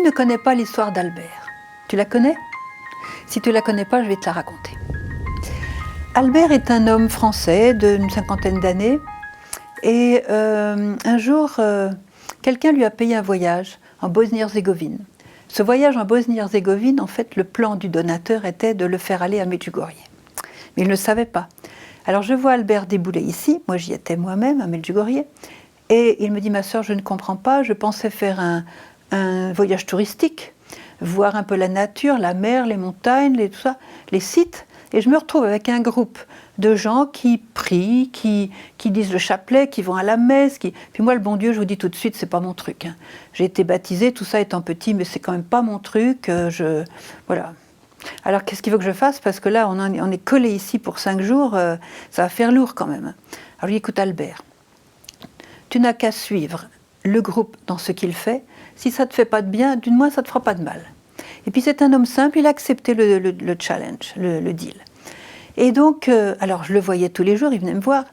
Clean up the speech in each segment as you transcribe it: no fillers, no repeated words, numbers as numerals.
Qui ne connaît pas l'histoire d'Albert? Tu la connais? Si tu ne la connais pas, je vais te la raconter. Albert est un homme français d'une cinquantaine d'années et un jour, quelqu'un lui a payé un voyage en Bosnie-Herzégovine. Ce voyage en Bosnie-Herzégovine, en fait, le plan du donateur était de le faire aller à Medjugorje. Mais il ne le savait pas. Alors je vois Albert débouler ici, moi j'y étais moi-même à Medjugorje, et il me dit, ma sœur, je ne comprends pas, je pensais faire un voyage touristique, voir un peu la nature, la mer, les montagnes, tout ça, les sites, et je me retrouve avec un groupe de gens qui prient, qui disent le chapelet, qui vont à la messe. Puis moi, le bon Dieu, je vous dis tout de suite, c'est pas mon truc. Hein. J'ai été baptisée, tout ça étant petit, mais c'est quand même pas mon truc. Voilà. Alors, qu'est-ce qu'il veut que je fasse? Parce que là, on est collé ici pour 5 jours, ça va faire lourd quand même. Alors, je lui dis, écoute Albert, tu n'as qu'à suivre le groupe dans ce qu'il fait. Si ça ne te fait pas de bien, d'une moins, ça ne te fera pas de mal. Et puis c'est un homme simple, il a accepté le challenge, le deal. Et donc, alors je le voyais tous les jours, il venait me voir,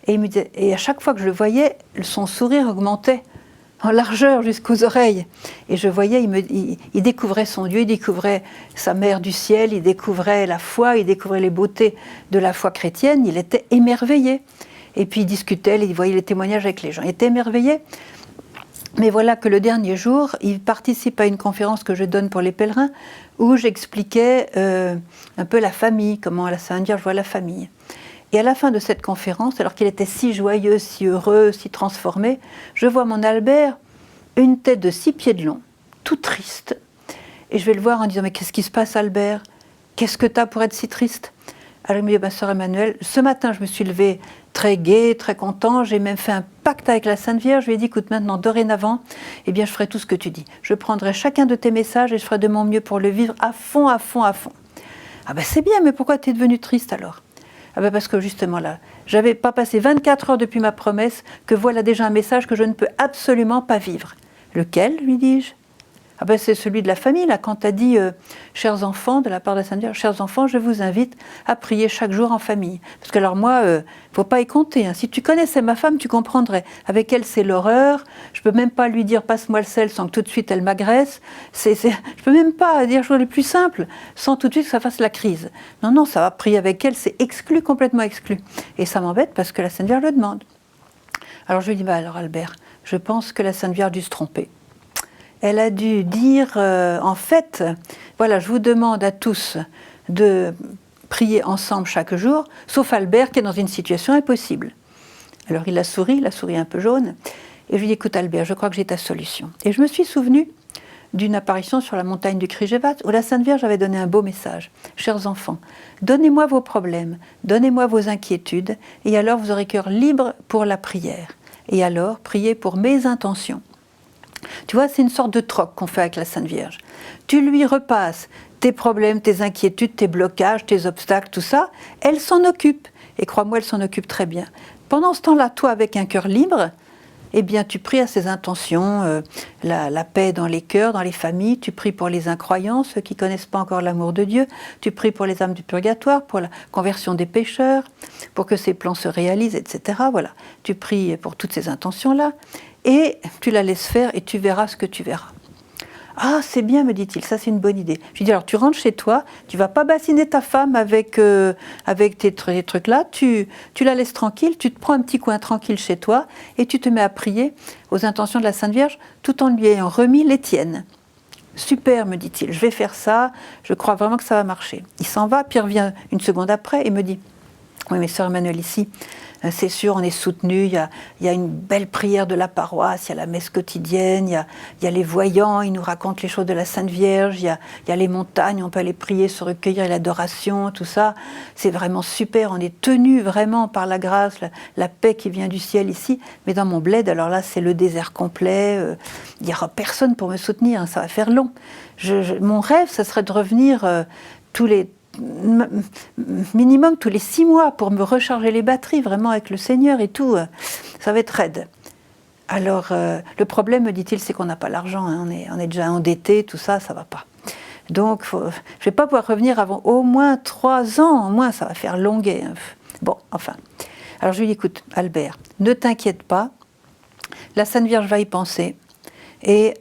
et, il me disait, et à chaque fois que je le voyais, son sourire augmentait en largeur jusqu'aux oreilles. Et je voyais, il découvrait son Dieu, il découvrait sa mère du ciel, il découvrait la foi, il découvrait les beautés de la foi chrétienne, il était émerveillé. Et puis il discutait, il voyait les témoignages avec les gens, il était émerveillé. Mais voilà que le dernier jour, il participe à une conférence que je donne pour les pèlerins, où j'expliquais un peu la famille, comment à la Sainte-Vierge voit la famille. Et à la fin de cette conférence, alors qu'il était si joyeux, si heureux, si transformé, je vois mon Albert, une tête de 6 pieds de long, tout triste. Et je vais le voir en disant, mais qu'est-ce qui se passe Albert? Qu'est-ce que tu as pour être si triste? Alors il me dit, ma sœur Emmanuelle, ce matin je me suis levée très gai, très content, j'ai même fait un pacte avec la Sainte Vierge, je lui ai dit, écoute maintenant, dorénavant, eh bien je ferai tout ce que tu dis. Je prendrai chacun de tes messages et je ferai de mon mieux pour le vivre à fond, à fond, à fond. Ah ben c'est bien, mais pourquoi tu es devenu triste alors? Ah ben parce que justement là, j'avais pas passé 24 heures depuis ma promesse, que voilà déjà un message que je ne peux absolument pas vivre. Lequel, lui dis-je? Ah ben c'est celui de la famille, là, quand tu as dit chers enfants, de la part de la Sainte Vierge, chers enfants, je vous invite à prier chaque jour en famille. Parce que alors moi, faut pas y compter. Hein. Si tu connaissais ma femme, tu comprendrais. Avec elle, c'est l'horreur. Je peux même pas lui dire passe-moi le sel sans que tout de suite elle m'agresse. Je peux même pas dire chose les plus simple sans tout de suite que ça fasse la crise. Non, non, ça va prier avec elle, c'est exclu, complètement exclu. Et ça m'embête parce que la Sainte Vierge le demande. Alors je lui dis, bah alors Albert, je pense que la Sainte Vierge a dû se tromper. Elle a dû dire, en fait, voilà, je vous demande à tous de prier ensemble chaque jour, sauf Albert qui est dans une situation impossible. Alors il a souri un peu jaune, et je lui ai dit, écoute Albert, je crois que j'ai ta solution. Et je me suis souvenue d'une apparition sur la montagne du Križevac, où la Sainte Vierge avait donné un beau message. Chers enfants, donnez-moi vos problèmes, donnez-moi vos inquiétudes, et alors vous aurez cœur libre pour la prière. Et alors, priez pour mes intentions. Tu vois, c'est une sorte de troc qu'on fait avec la Sainte Vierge. Tu lui repasses tes problèmes, tes inquiétudes, tes blocages, tes obstacles, tout ça. Elle s'en occupe. Et crois-moi, elle s'en occupe très bien. Pendant ce temps-là, toi, avec un cœur libre, eh bien, tu pries à ses intentions, la paix dans les cœurs, dans les familles. Tu pries pour les incroyants, ceux qui ne connaissent pas encore l'amour de Dieu. Tu pries pour les âmes du purgatoire, pour la conversion des pécheurs, pour que ces plans se réalisent, etc. Voilà. Tu pries pour toutes ces intentions-là. Et tu la laisses faire et tu verras ce que tu verras. Ah, c'est bien, me dit-il, ça c'est une bonne idée. Je lui dis, alors tu rentres chez toi, tu vas pas bassiner ta femme avec tes trucs-là, tu la laisses tranquille, tu te prends un petit coin tranquille chez toi et tu te mets à prier aux intentions de la Sainte Vierge tout en lui ayant remis les tiennes. Super, me dit-il, je vais faire ça, je crois vraiment que ça va marcher. Il s'en va, puis il revient une seconde après et me dit, oui mais sœur Emmanuelle ici, c'est sûr, on est soutenu, il y a une belle prière de la paroisse, il y a la messe quotidienne, il y a les voyants, ils nous racontent les choses de la Sainte Vierge, il y a les montagnes, on peut aller prier, se recueillir, l'adoration, tout ça. C'est vraiment super, on est tenu vraiment par la grâce, la paix qui vient du ciel ici. Mais dans mon bled, alors là, c'est le désert complet, il n'y aura personne pour me soutenir, hein, ça va faire long. Mon rêve, ça serait de revenir minimum tous les 6 mois pour me recharger les batteries vraiment avec le Seigneur et tout, ça va être raide. Alors le problème, me dit-il, c'est qu'on n'a pas l'argent, hein, on est déjà endetté, tout ça, ça va pas. Donc je vais pas pouvoir revenir avant au moins 3 ans, au moins ça va faire longuet. Hein. Bon, enfin. Alors je lui dis, écoute Albert, ne t'inquiète pas, la Sainte Vierge va y penser et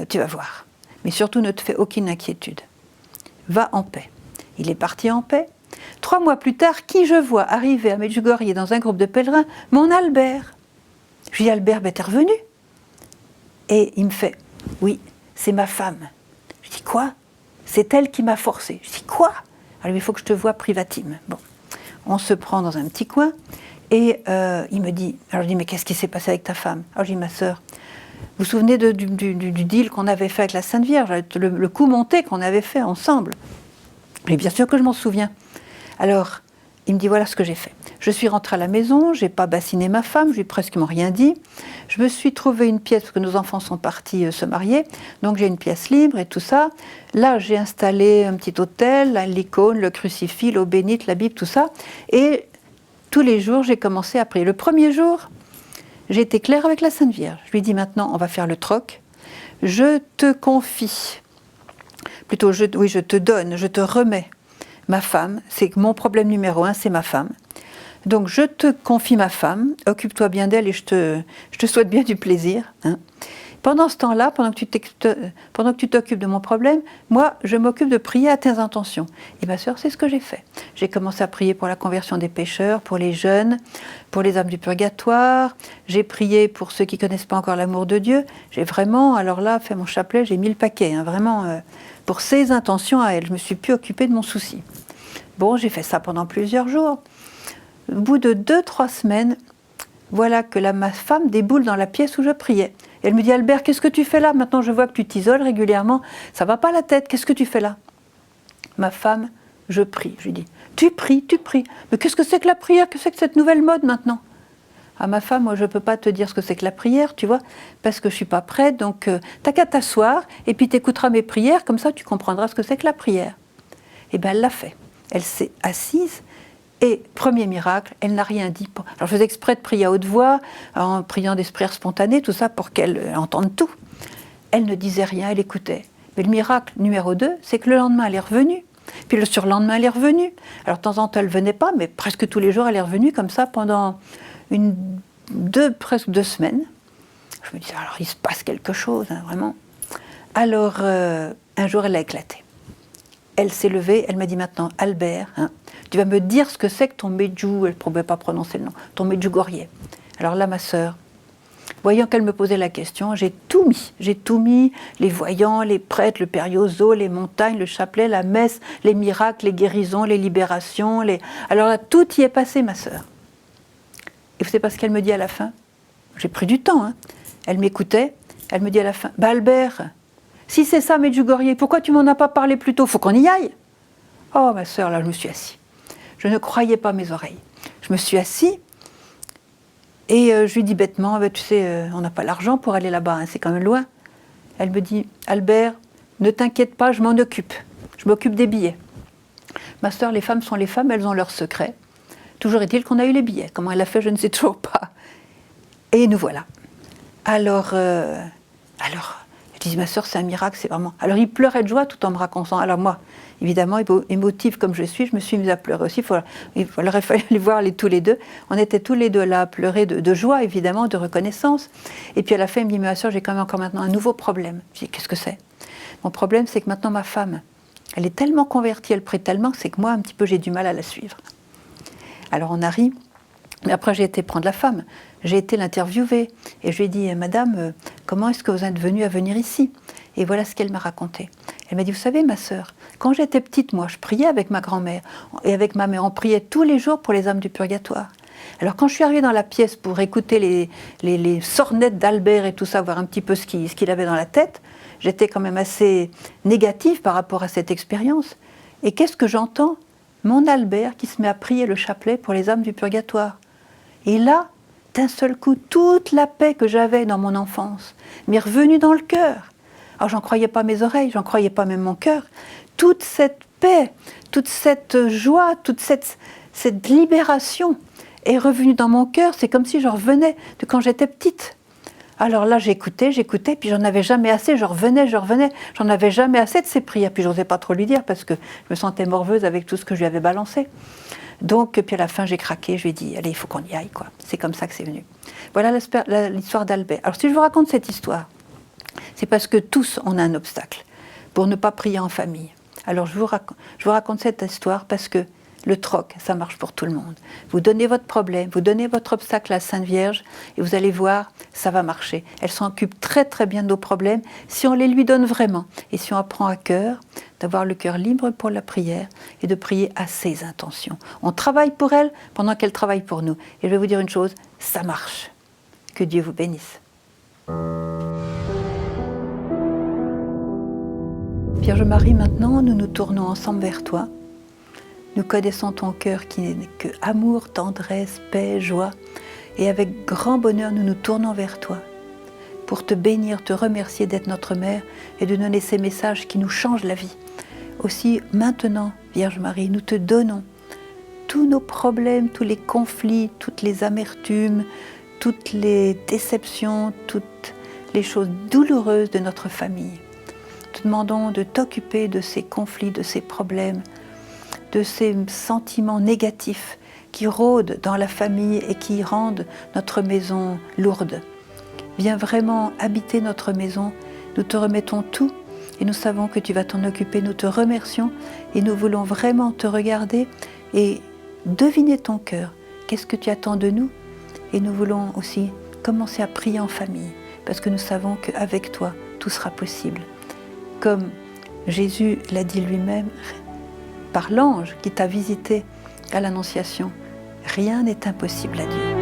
tu vas voir. mais surtout ne te fais aucune inquiétude. Va en paix. Il est parti en paix. 3 mois plus tard, qui je vois arriver à Medjugorje dans un groupe de pèlerins? Mon Albert. Je lui dis, Albert, ben t'es revenu? Et il me fait, oui, c'est ma femme. Je dis, quoi? C'est elle qui m'a forcé. Je dis, quoi? Alors il faut que je te voie privatime. Bon, on se prend dans un petit coin et il me dit, alors je dis, mais qu'est-ce qui s'est passé avec ta femme? Alors je dis, ma sœur, vous vous souvenez du deal qu'on avait fait avec la Sainte Vierge, le coup monté qu'on avait fait ensemble? Et bien sûr que je m'en souviens. Alors, il me dit, voilà ce que j'ai fait. Je suis rentrée à la maison, je n'ai pas bassiné ma femme, je lui ai presque rien dit. Je me suis trouvé une pièce, parce que nos enfants sont partis se marier, donc j'ai une pièce libre et tout ça. Là, j'ai installé un petit autel, l'icône, le crucifix, l'eau bénite, la Bible, tout ça. Et tous les jours, j'ai commencé à prier. Le premier jour, j'ai été claire avec la Sainte Vierge. Je lui ai dit, maintenant, on va faire le troc. Je te confie, plutôt, je te donne, je te remets ma femme. C'est que mon problème numéro 1, c'est ma femme. Donc, je te confie ma femme, occupe-toi bien d'elle et je te souhaite bien du plaisir. Hein. Pendant ce temps-là, pendant que tu t'occupes de mon problème, moi, je m'occupe de prier à tes intentions. Et ma sœur, c'est ce que j'ai fait. J'ai commencé à prier pour la conversion des pécheurs, pour les jeunes, pour les âmes du purgatoire. J'ai prié pour ceux qui ne connaissent pas encore l'amour de Dieu. J'ai vraiment, alors là, fait mon chapelet, j'ai mis le paquet, hein, vraiment, pour ses intentions à elle. Je ne me suis plus occupée de mon souci. Bon, j'ai fait ça pendant plusieurs jours. Au bout de 2-3 semaines, voilà que ma femme déboule dans la pièce où je priais. Et elle me dit, Albert, qu'est-ce que tu fais là? Maintenant, je vois que tu t'isoles régulièrement. Ça va pas la tête, qu'est-ce que tu fais là? Ma femme, je prie. Je lui dis, tu pries. Mais qu'est-ce que c'est que la prière? Qu'est-ce que c'est que cette nouvelle mode maintenant? À ma femme, moi, je ne peux pas te dire ce que c'est que la prière, tu vois, parce que je ne suis pas prête. Donc, t'as qu'à t'asseoir et puis tu écouteras mes prières. Comme ça, tu comprendras ce que c'est que la prière. Et bien, elle l'a fait. Elle s'est assise. Et premier miracle, elle n'a rien dit. Alors je faisais exprès de prier à haute voix, en priant des prières spontanées, tout ça pour qu'elle entende tout. Elle ne disait rien, elle écoutait. Mais le miracle numéro 2, c'est que le lendemain, elle est revenue. Puis le surlendemain, elle est revenue. Alors de temps en temps, elle ne venait pas, mais presque tous les jours, elle est revenue comme ça pendant presque 2 semaines. Je me disais, alors il se passe quelque chose, hein, vraiment. Alors un jour, elle a éclaté. Elle s'est levée, elle m'a dit maintenant, Albert, hein, tu vas me dire ce que c'est que ton Medjugorje, elle ne pouvait pas prononcer le nom, ton Medjugorje. Alors là, ma sœur, voyant qu'elle me posait la question, j'ai tout mis, les voyants, les prêtres, le Père Yozo, les montagnes, le chapelet, la messe, les miracles, les guérisons, les libérations, alors là, tout y est passé, ma sœur. Et vous savez pas ce qu'elle me dit à la fin? J'ai pris du temps, hein. Elle m'écoutait, elle me dit à la fin, bah Albert, si c'est ça, Medjugorje, pourquoi tu m'en as pas parlé plus tôt? Faut qu'on y aille. Oh, ma sœur, là, je me suis assise. Je ne croyais pas mes oreilles. Je me suis assise et je lui dis bêtement, tu sais, on n'a pas l'argent pour aller là-bas, hein, c'est quand même loin. Elle me dit, Albert, ne t'inquiète pas, je m'en occupe. Je m'occupe des billets. Ma sœur, les femmes sont les femmes, elles ont leurs secrets. Toujours est-il qu'on a eu les billets. Comment elle a fait, je ne sais toujours pas. Et nous voilà. Alors, je dis, ma sœur, c'est un miracle, c'est vraiment... Alors, il pleurait de joie tout en me racontant. Alors moi, évidemment, émotive comme je suis me suis mise à pleurer aussi. Il aurait fallu les voir tous les deux. On était tous les deux là à pleurer de joie, évidemment, de reconnaissance. Et puis à la fin, il me dit, ma sœur, j'ai quand même encore maintenant un nouveau problème. Je dis, qu'est-ce que c'est? Mon problème, c'est que maintenant, ma femme, elle est tellement convertie, elle prie tellement, que c'est que moi, un petit peu, j'ai du mal à la suivre. Alors on a ri. Mais après, j'ai été prendre la femme. J'ai été l'interviewer. Et je lui ai dit, Madame, comment est-ce que vous êtes venue à venir ici? Et voilà ce qu'elle m'a raconté. Elle m'a dit, vous savez, ma sœur, quand j'étais petite, moi, je priais avec ma grand-mère et avec ma mère. On priait tous les jours pour les âmes du purgatoire. Alors, quand je suis arrivée dans la pièce pour écouter les sornettes d'Albert et tout ça, voir un petit peu ce qu'il avait dans la tête, j'étais quand même assez négative par rapport à cette expérience. Et qu'est-ce que j'entends? Mon Albert qui se met à prier le chapelet pour les âmes du purgatoire. Et là, d'un seul coup, toute la paix que j'avais dans mon enfance m'est revenue dans le cœur. Alors, j'en croyais pas mes oreilles, j'en croyais pas même mon cœur. Toute cette paix, toute cette joie, toute cette libération est revenue dans mon cœur. C'est comme si je revenais de quand j'étais petite. Alors là, j'écoutais, puis j'en avais jamais assez, je revenais, j'en avais jamais assez de ces prières. Puis je n'osais pas trop lui dire parce que je me sentais morveuse avec tout ce que je lui avais balancé. Donc, puis à la fin, j'ai craqué, je lui ai dit, allez, il faut qu'on y aille, quoi. C'est comme ça que c'est venu. Voilà l'histoire d'Albert. Alors, si je vous raconte cette histoire, c'est parce que tous, on a un obstacle. pour ne pas prier en famille. Alors je vous raconte cette histoire parce que le troc, ça marche pour tout le monde. Vous donnez votre problème, vous donnez votre obstacle à la Sainte Vierge et vous allez voir, ça va marcher. Elle s'en occupe très très bien de nos problèmes si on les lui donne vraiment et si on apprend à cœur d'avoir le cœur libre pour la prière et de prier à ses intentions. On travaille pour elle pendant qu'elle travaille pour nous. Et je vais vous dire une chose, ça marche. Que Dieu vous bénisse. Vierge Marie, maintenant, nous nous tournons ensemble vers toi. Nous connaissons ton cœur qui n'est que amour, tendresse, paix, joie. Et avec grand bonheur, nous nous tournons vers toi pour te bénir, te remercier d'être notre mère et de donner ces messages qui nous changent la vie. Aussi, maintenant, Vierge Marie, nous te donnons tous nos problèmes, tous les conflits, toutes les amertumes, toutes les déceptions, toutes les choses douloureuses de notre famille. Nous te demandons de t'occuper de ces conflits, de ces problèmes, de ces sentiments négatifs qui rôdent dans la famille et qui rendent notre maison lourde. Viens vraiment habiter notre maison, nous te remettons tout et nous savons que tu vas t'en occuper, nous te remercions et nous voulons vraiment te regarder et deviner ton cœur. Qu'est-ce que tu attends de nous? Et nous voulons aussi commencer à prier en famille parce que nous savons qu'avec toi, tout sera possible. Comme Jésus l'a dit lui-même, par l'ange qui t'a visité à l'Annonciation, rien n'est impossible à Dieu.